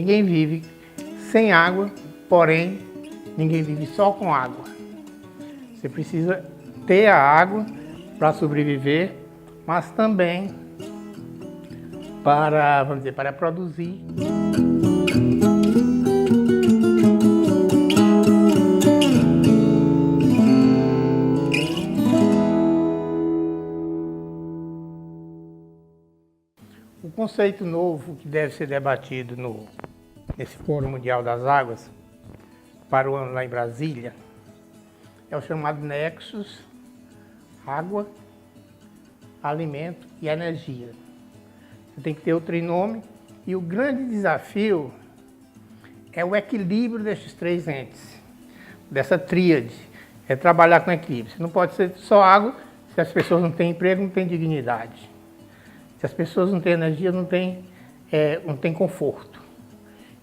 ninguém vive sem água, porém, ninguém vive só com água. Você precisa ter a água para sobreviver, mas também para, vamos dizer, para produzir. O conceito novo que deve ser debatido nesse Fórum Mundial das Águas, para o ano lá em Brasília, é o chamado Nexus, água, alimento e energia. Você tem que ter o trinômio e o grande desafio é o equilíbrio desses três entes, dessa tríade, é trabalhar com equilíbrio. Você não pode ser só água se as pessoas não têm emprego, não têm dignidade. Se as pessoas não têm energia, não têm conforto.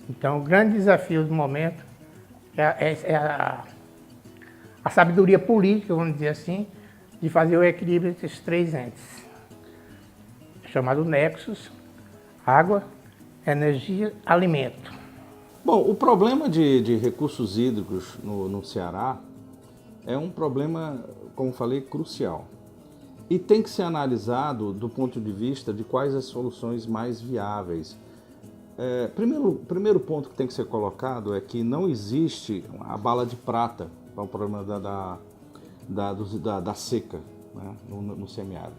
Então, o grande desafio do momento é a sabedoria política, vamos dizer assim, de fazer o equilíbrio desses três entes. Chamado Nexus, água, energia, alimento. Bom, o problema de recursos hídricos no Ceará é um problema, como falei, crucial. E tem que ser analisado do ponto de vista de quais as soluções mais viáveis. Primeiro ponto que tem que ser colocado é que não existe a bala de prata para o problema da seca, né, no semiárido.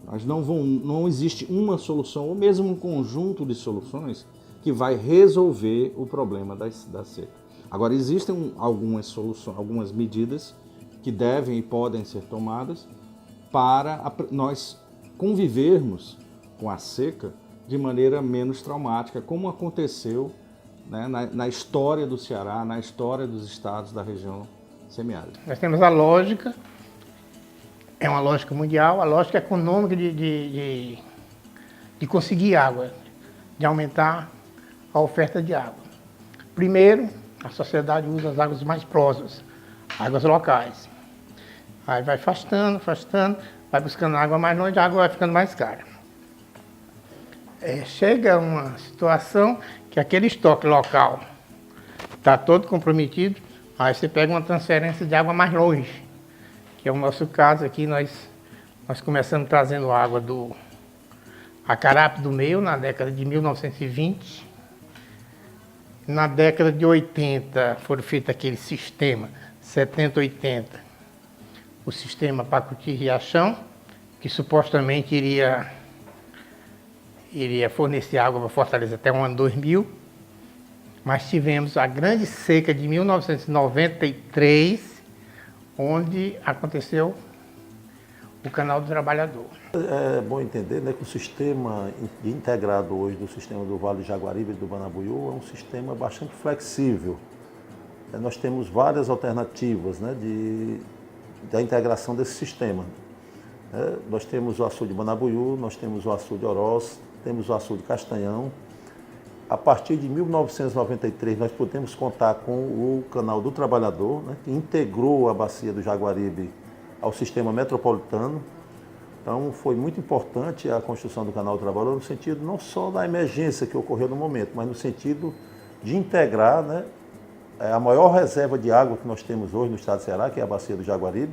Mas não existe uma solução, ou mesmo um conjunto de soluções que vai resolver o problema da seca. Agora, existem algumas soluções, algumas medidas que devem e podem ser tomadas para nós convivermos com a seca de maneira menos traumática, como aconteceu, né, na história do Ceará, na história dos estados da região semiárida. Nós temos a lógica, é uma lógica mundial, a lógica econômica de conseguir água, de aumentar a oferta de água. Primeiro, a sociedade usa as águas mais próximas, águas locais. Aí vai afastando, vai buscando água mais longe, a água vai ficando mais cara. Chega uma situação que aquele estoque local está todo comprometido, aí você pega uma transferência de água mais longe, que é o nosso caso aqui. Nós começamos trazendo água do Acarape do Meio na década de 1920. Na década de 80 foram feitos aquele sistema 70-80, o sistema Pacuti-Riachão, que supostamente iria fornecer água para Fortaleza até o ano 2000, mas tivemos a grande seca de 1993, onde aconteceu o Canal do Trabalhador. É bom entender, né, que o sistema integrado hoje do sistema do Vale do Jaguaribe e do Banabuiú é um sistema bastante flexível. Nós temos várias alternativas, né, da integração desse sistema. Nós temos o açude Banabuiú, nós temos o açude Oroz, temos o açude Castanhão. A partir de 1993, nós podemos contar com o Canal do Trabalhador, né, que integrou a bacia do Jaguaribe ao sistema metropolitano. Então, foi muito importante a construção do Canal do Trabalhador no sentido não só da emergência que ocorreu no momento, mas no sentido de integrar, né, a maior reserva de água que nós temos hoje no estado do Ceará, que é a bacia do Jaguaribe,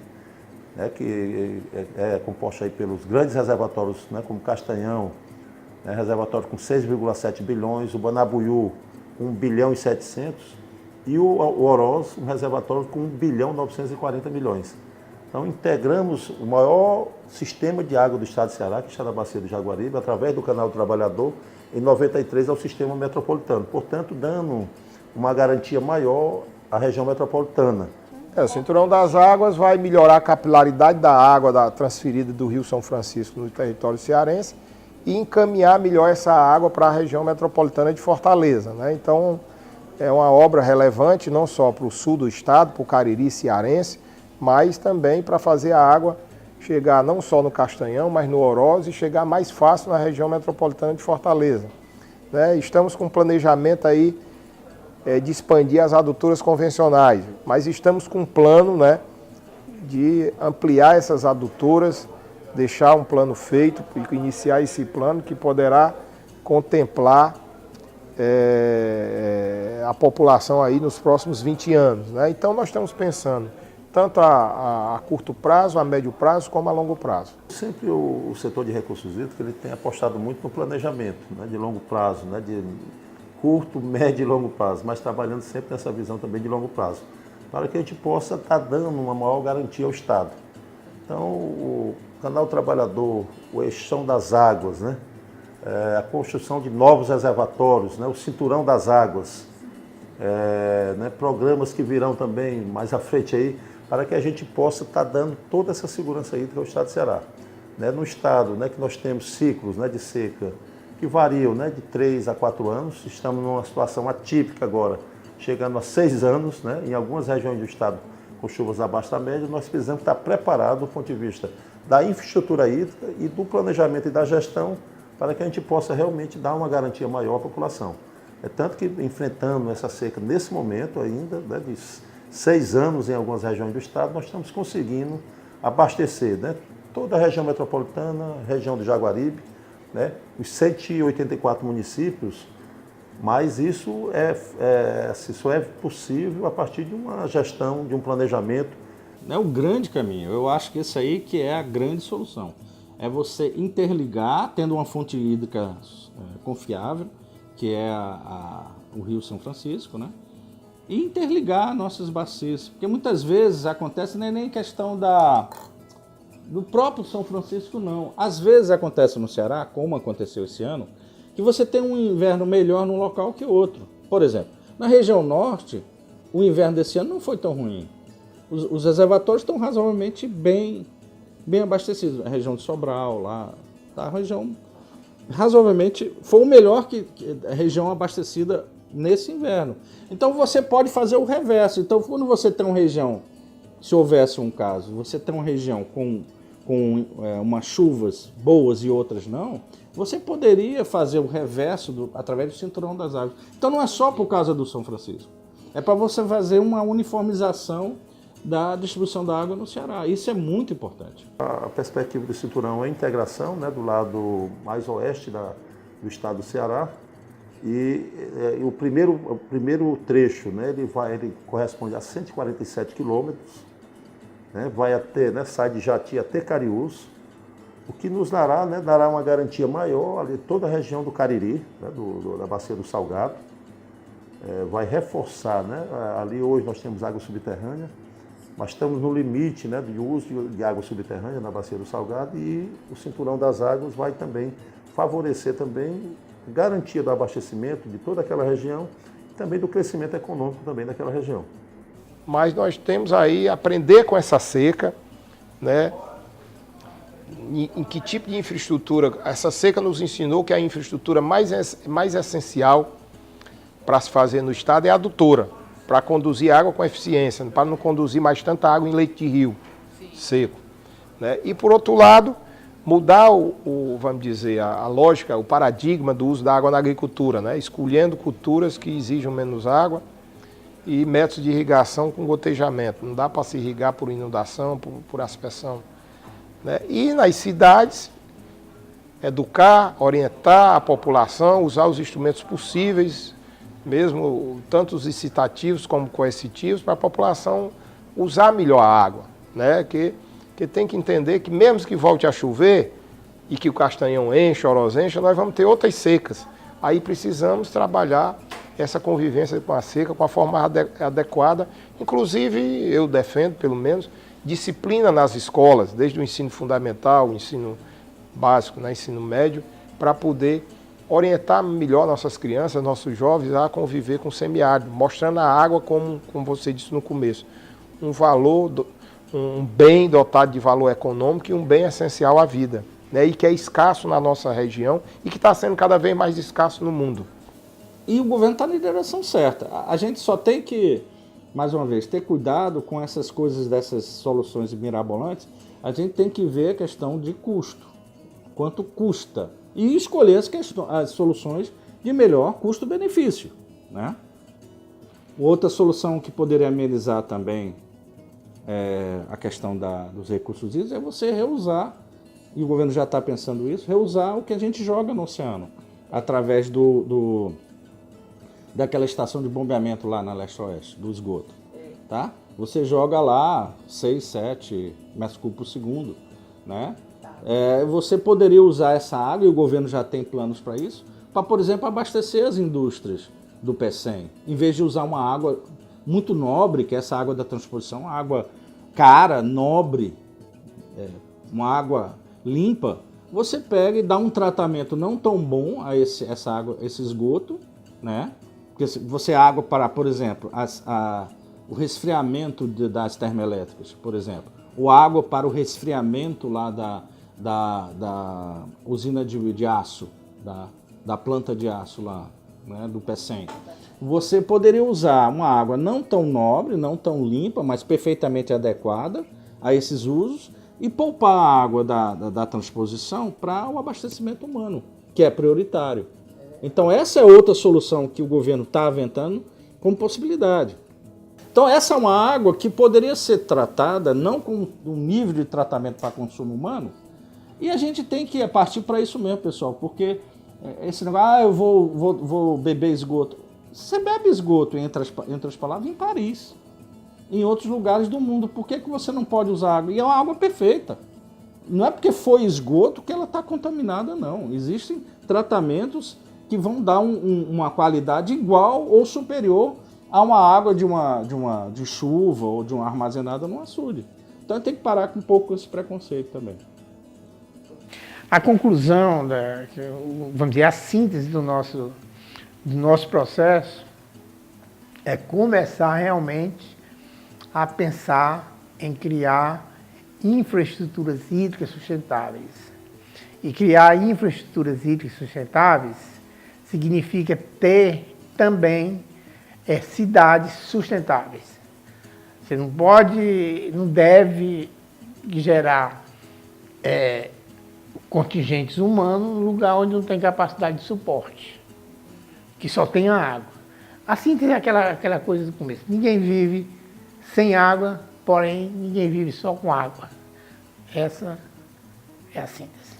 né, que é composta aí pelos grandes reservatórios, né, como Castanhão, né, reservatório com 6,7 bilhões, o Banabuiú com 1 bilhão e 700 e o Oroz, um reservatório com 1 bilhão e 940 milhões. Então, integramos o maior sistema de água do estado do Ceará, que está na bacia do Jaguaribe, através do Canal do Trabalhador, em 93 ao sistema metropolitano, portanto, dando uma garantia maior à região metropolitana. O Cinturão das Águas vai melhorar a capilaridade da água transferida do Rio São Francisco no território cearense e encaminhar melhor essa água para a região metropolitana de Fortaleza, né? Então, é uma obra relevante não só para o sul do estado, para o Cariri cearense, mas também para fazer a água chegar não só no Castanhão, mas no Oroz e chegar mais fácil na região metropolitana de Fortaleza, né? Estamos com um planejamento aí de expandir as adutoras convencionais, mas estamos com um plano, né, de ampliar essas adutoras, deixar um plano feito e iniciar esse plano que poderá contemplar a população aí nos próximos 20 anos, né? Então nós estamos pensando tanto a curto prazo, a médio prazo, como a longo prazo. Sempre o setor de recursos hídricos ele tem apostado muito no planejamento, né, de longo prazo, né, de curto, médio e longo prazo, mas trabalhando sempre nessa visão também de longo prazo, para que a gente possa estar dando uma maior garantia ao Estado. Então, o Canal Trabalhador, o Eixão das Águas, né, a construção de novos reservatórios, né, o Cinturão das Águas, né, programas que virão também mais à frente aí, para que a gente possa estar dando toda essa segurança hídrica ao Estado do Ceará. Né, no Estado, né, que nós temos ciclos, né, de seca que variam, né, de 3 a 4 anos, estamos numa situação atípica agora, chegando a 6 anos, né, em algumas regiões do Estado com chuvas abaixo da média, nós precisamos estar preparados do ponto de vista da infraestrutura hídrica e do planejamento e da gestão para que a gente possa realmente dar uma garantia maior à população. É tanto que enfrentando essa seca nesse momento ainda, né, de 6 anos em algumas regiões do Estado, nós estamos conseguindo abastecer, né, toda a região metropolitana, região do Jaguaribe, né, os 184 municípios, mas isso só é possível a partir de uma gestão, de um planejamento. É o grande caminho. Eu acho que isso aí que é a grande solução. É você interligar, tendo uma fonte hídrica confiável, que é o Rio São Francisco, né? E interligar nossas bacias. Porque muitas vezes acontece, não é nem questão do próprio São Francisco, não. Às vezes acontece no Ceará, como aconteceu esse ano, que você tem um inverno melhor num local que outro. Por exemplo, na região norte, o inverno desse ano não foi tão ruim. Os reservatórios estão razoavelmente bem abastecidos. A região de Sobral, lá, tá, a região razoavelmente foi o melhor que a região abastecida nesse inverno. Então você pode fazer o reverso. Então quando você tem uma região, se houvesse um caso, você tem uma região com umas chuvas boas e outras não, você poderia fazer o reverso através do Cinturão das Águas. Então não é só por causa do São Francisco, é para você fazer uma uniformização da distribuição da água no Ceará. Isso é muito importante. A perspectiva do Cinturão é a integração, né, do lado mais oeste do estado do Ceará. E o primeiro trecho, né, ele corresponde a 147 quilômetros, né, vai até, né, sai de Jati até Cariús, o que nos dará, né, dará uma garantia maior ali toda a região do Cariri, né, da Bacia do Salgado. Vai reforçar, né, ali hoje nós temos água subterrânea, mas estamos no limite, né, de uso de água subterrânea na Bacia do Salgado, e o Cinturão das Águas vai também favorecer também garantia do abastecimento de toda aquela região e também do crescimento econômico também daquela região. Mas nós temos aí aprender com essa seca, né? Em que tipo de infraestrutura. Essa seca nos ensinou que a infraestrutura mais essencial para se fazer no estado é a adutora, para conduzir água com eficiência, para não conduzir mais tanta água em leito de rio seco, né? E por outro lado, mudar vamos dizer, a lógica, o paradigma do uso da água na agricultura, né? Escolhendo culturas que exijam menos água e métodos de irrigação com gotejamento. Não dá para se irrigar por inundação, por aspersão, né? E nas cidades, educar, orientar a população, usar os instrumentos possíveis, mesmo tanto os incitativos como coercitivos, para a população usar melhor a água, né? Que tem que entender que mesmo que volte a chover e que o Castanhão enche, o Oroz enche, nós vamos ter outras secas. Aí precisamos trabalhar essa convivência com a seca com a forma adequada. Inclusive, eu defendo, pelo menos, disciplina nas escolas, desde o ensino fundamental, o ensino básico, né, ensino médio, para poder orientar melhor nossas crianças, nossos jovens a conviver com o semiárido, mostrando a água como você disse no começo, um valor, um bem dotado de valor econômico e um bem essencial à vida, né, e que é escasso na nossa região e que está sendo cada vez mais escasso no mundo. E o governo está na direção certa. A gente só tem que, mais uma vez, ter cuidado com essas coisas, dessas soluções mirabolantes. A gente tem que ver a questão de custo, quanto custa, e escolher as soluções de melhor custo-benefício, né? Outra solução que poderia amenizar também a questão dos recursos hídricos é você reusar, e o governo já está pensando isso, reusar o que a gente joga no oceano, através daquela estação de bombeamento lá na leste-oeste, do esgoto, tá? Você joga lá 6, 7 metros cúbicos por segundo, né? Você poderia usar essa água, e o governo já tem planos para isso, para, por exemplo, abastecer as indústrias do PECEM, em vez de usar uma água muito nobre, que é essa água da transposição, uma água cara, nobre, uma água limpa, você pega e dá um tratamento não tão bom a essa água, esse esgoto, né? Porque você água para, por exemplo, o resfriamento das termoelétricas, por exemplo, ou água para o resfriamento lá da usina de aço, da planta de aço lá, né, do PECEM. Você poderia usar uma água não tão nobre, não tão limpa, mas perfeitamente adequada a esses usos e poupar a água da transposição para o abastecimento humano, que é prioritário. Então essa é outra solução que o governo está aventando como possibilidade. Então essa é uma água que poderia ser tratada não com um nível de tratamento para consumo humano, e a gente tem que partir para isso mesmo, pessoal, porque esse negócio, eu vou beber esgoto. Você bebe esgoto, entre as palavras, em Paris, em outros lugares do mundo. Por que você não pode usar água? E é uma água perfeita. Não é porque foi esgoto que ela está contaminada, não. Existem tratamentos que vão dar uma qualidade igual ou superior a uma água de chuva ou de uma armazenada no açude. Então tem que parar com um pouco esse preconceito também. A conclusão, vamos dizer, a síntese do nosso processo é começar realmente a pensar em criar infraestruturas hídricas sustentáveis. E criar infraestruturas hídricas sustentáveis significa ter também cidades sustentáveis. Você não deve gerar contingentes humanos no lugar onde não tem capacidade de suporte, que só tem a água. A síntese é aquela coisa do começo. Ninguém vive sem água, porém ninguém vive só com água. Essa é a síntese.